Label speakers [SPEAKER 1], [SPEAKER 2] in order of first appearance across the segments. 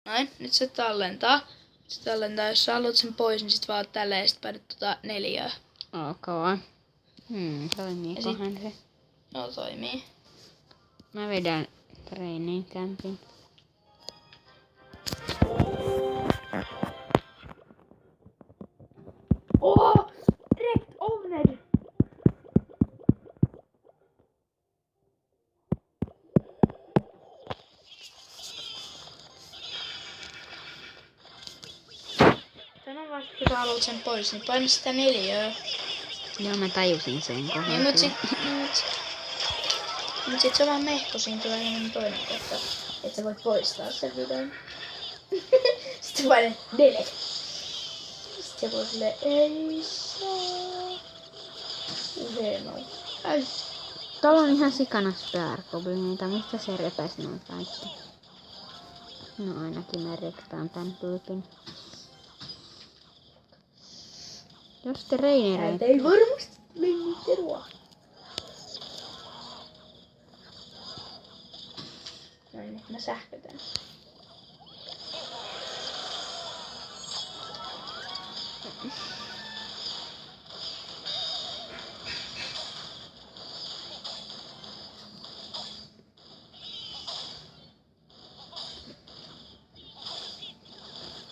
[SPEAKER 1] Näin, nyt se tallentaa. Se tallentaa, jos sä haluat sen pois, niin sit vaan tälleen ja sit painat 4.
[SPEAKER 2] Ok. Toimiikohan se?
[SPEAKER 1] No toimii.
[SPEAKER 2] Mä vedän training campin.
[SPEAKER 1] Oh! Direkt ovned! Sano vaan, että sä haluat sen pois, niin paina sitä 4.
[SPEAKER 2] Joo, mä tajusin sen kohdalla.
[SPEAKER 1] Niin, mut sit se on vaan mehko, siinä tulee semmonen toinen kohta, että sä voit poistaa sen videon. Sitten painat delete. Sitten se voi silleen, ei saa. Hienoa. Ai.
[SPEAKER 2] Tuolla on ihan sikana Spear-goblineita. Mistä se repäs noin kaikki? No ainakin mä rektaan tän tyypin. Jos te reinereitä...
[SPEAKER 1] Ei varmasti linnittelua. Noin, nyt mä sähkötän.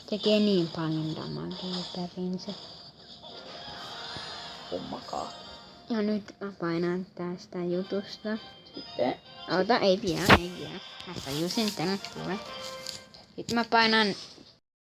[SPEAKER 2] Tekee niin paljon damagea perin se.
[SPEAKER 1] Kummakaan.
[SPEAKER 2] Ja nyt mä painan tästä jutusta.
[SPEAKER 1] Sitten
[SPEAKER 2] Ota, ei vielä. Mä tajusin tän tulee. Sitten mä painan